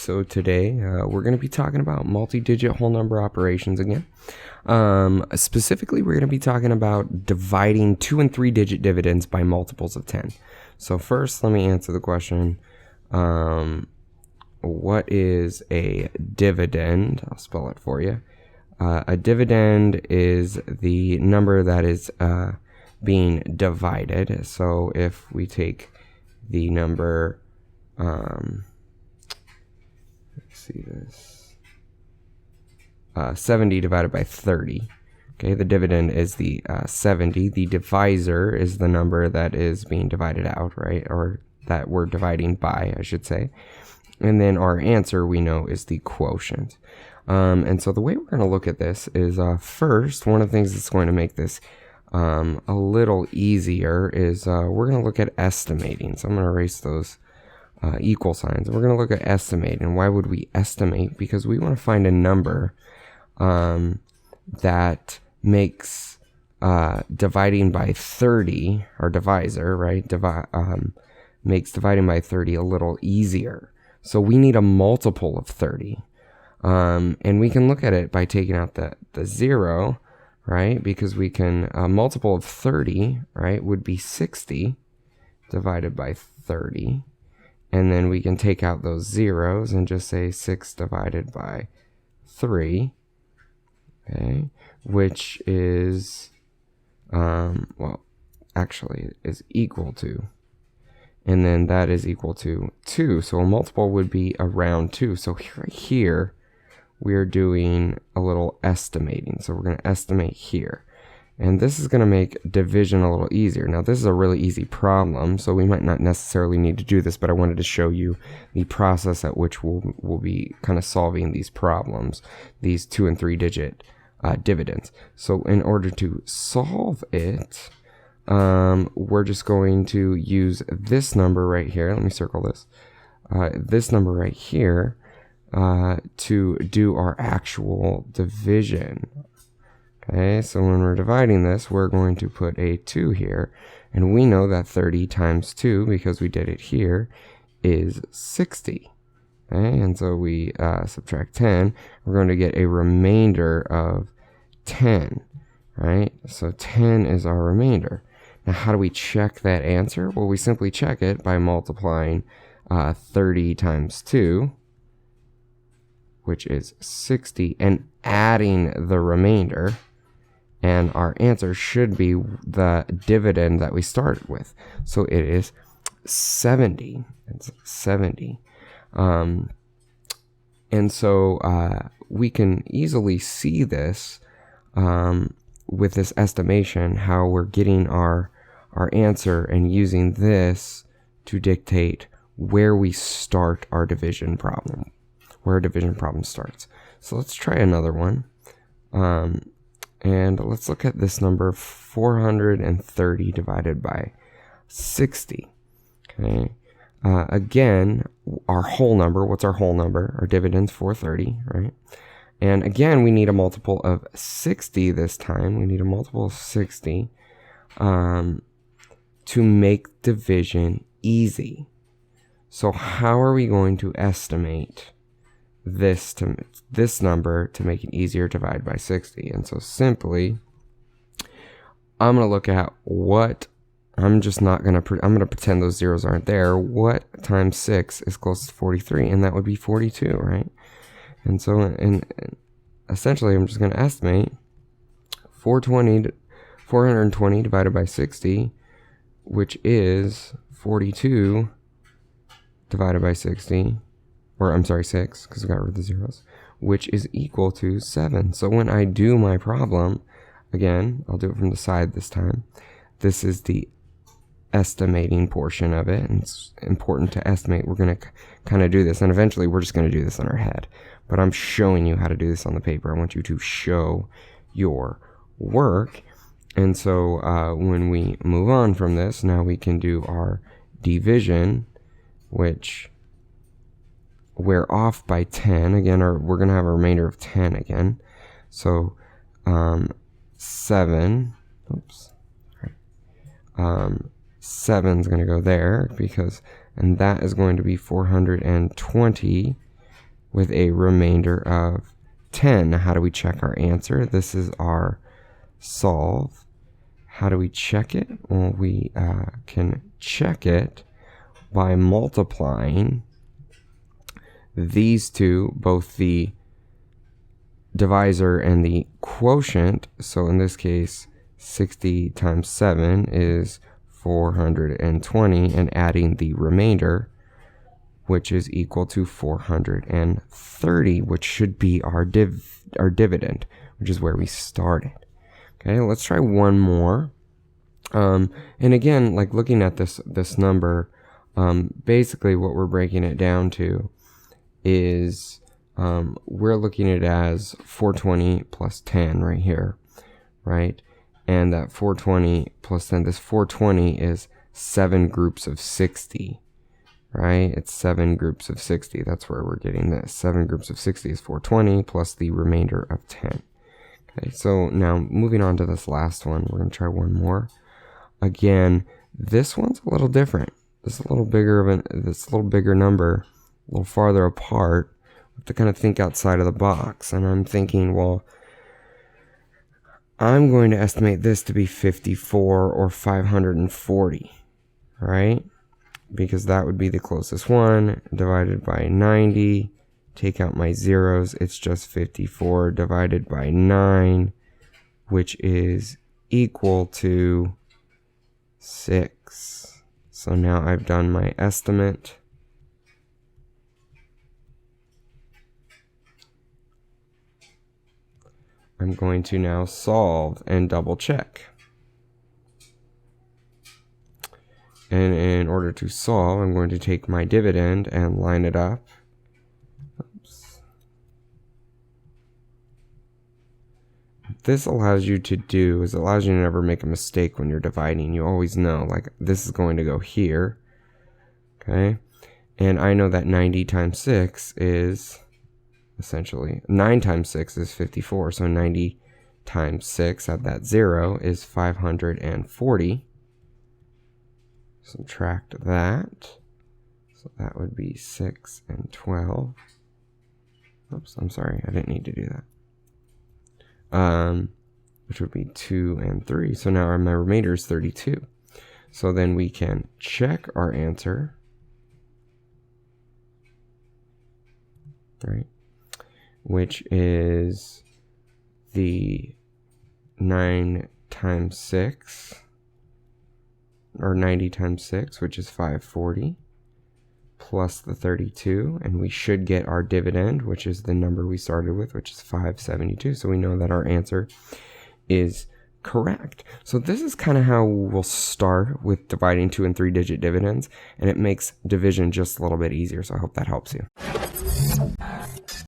So today we're going to be talking about multi-digit whole number operations again. Specifically, we're going to be talking about dividing 2 and 3 digit dividends by multiples of 10. So first, let me answer the question, what is a dividend? I'll spell it for you. A dividend is the number that is being divided. So if we take the number, let's see this, 70 divided by 30. Okay, the dividend is the 70. The divisor is the number that is being divided out, right? Or that we're dividing by, I should say. And then our answer, we know, is the quotient. And so the way we're going to look at this is, first, one of the things that's going to make this a little easier is we're going to look at estimating. So I'm going to erase those equal signs. We're going to look at estimating. Why would we estimate? Because we want to find a number that makes dividing by 30, our divisor, right, makes dividing by 30 a little easier. So we need a multiple of 30. And we can look at it by taking out the 0, right? Because we can, a multiple of 30, right, would be 60 divided by 30. And then we can take out those zeros and just say 6 divided by 3, okay, which is, well, actually is equal to, and then that is equal to 2. So a multiple would be around 2. So right here, we're doing a little estimating. So we're going to estimate here. And this is going to make division a little easier. Now, this is a really easy problem, so we might not necessarily need to do this, but I wanted to show you the process at which we'll be kind of solving these problems, these 2 and 3 digit dividends. So in order to solve it, we're just going to use this number right here. Let me circle this. This number right here to do our actual division. Okay, so when we're dividing this, we're going to put a 2 here. And we know that 30 times 2, because we did it here, is 60. Okay, and so we subtract 10. We're going to get a remainder of 10. Right, so 10 is our remainder. Now, how do we check that answer? Well, we simply check it by multiplying 30 times 2, which is 60, and adding the remainder. And our answer should be the dividend that we started with. So it is 70. It's 70. And so we can easily see this with this estimation, how we're getting our answer and using this to dictate where we start our division problem, where our division problem starts. So let's try another one. And let's look at this number, 430 divided by 60. Okay. Again, our whole number, what's our whole number? Our dividend's 430, right? And again, we need a multiple of 60 this time. We need a multiple of 60 to make division easy. So how are we going to estimate this number to make it easier to divide by 60? And so simply, I'm going to look at what, I'm going to pretend those zeros aren't there. What times 6 is close to 43? And that would be 42, right? And so, and essentially, I'm just going to estimate 420 divided by 60, which is 42 divided by 60. Or I'm sorry, 6, because I got rid of the zeros, which is equal to 7. So when I do my problem, again, I'll do it from the side this time. This is the estimating portion of it, and it's important to estimate. We're going to kind of do this, and eventually we're just going to do this in our head. But I'm showing you how to do this on the paper. I want you to show your work. And so when we move on from this, now we can do our division, which we're off by 10 again, or we're going to have a remainder of 10 again. So 7, oops, 7's going to go there, because, and that is going to be 420 with a remainder of 10. Now, how do we check our answer? This is our solve. How do we check it? Well, we can check it by multiplying these two, both the divisor and the quotient. So in this case, 60 times 7 is 420, and adding the remainder, which is equal to 430, which should be our dividend, which is where we started. Okay, let's try one more. And again, like looking at this number, basically what we're breaking it down to is we're looking at it as 420 plus 10 right here, right? And that 420 plus 10, this 420 is 7 groups of 60, right? It's 7 groups of 60. That's where we're getting this. 7 groups of 60 is 420 plus the remainder of 10. Okay, so now moving on to this last one, we're going to try one more. Again, this one's a little different. This is a little bigger this little bigger number, a little farther apart. We have to kind of think outside of the box. And I'm thinking, well, I'm going to estimate this to be 54 or 540, right? Because that would be the closest one, divided by 90. Take out my zeros, it's just 54 divided by 9, which is equal to 6. So now I've done my estimate. I'm going to now solve and double check. And in order to solve, I'm going to take my dividend and line it up. Oops. What this allows you to do is it allows you to never make a mistake when you're dividing. You always know, like, this is going to go here. Okay? And I know that 90 times 6 is essentially 9 times 6 is 54. So 90 times 6 at that 0 is 540. Subtract that. So that would be 6 and 12. Oops, I'm sorry, I didn't need to do that. Which would be 2 and 3. So now my remainder is 32. So then we can check our answer. Right? Which is the 9 times 6. Or 90 times 6, which is 540, plus the 32, and we should get our dividend, which is the number we started with, which is 572. So we know that our answer is correct. So this is kind of how we'll start with dividing 2 and 3 digit dividends, and it makes division just a little bit easier. So I hope that helps you.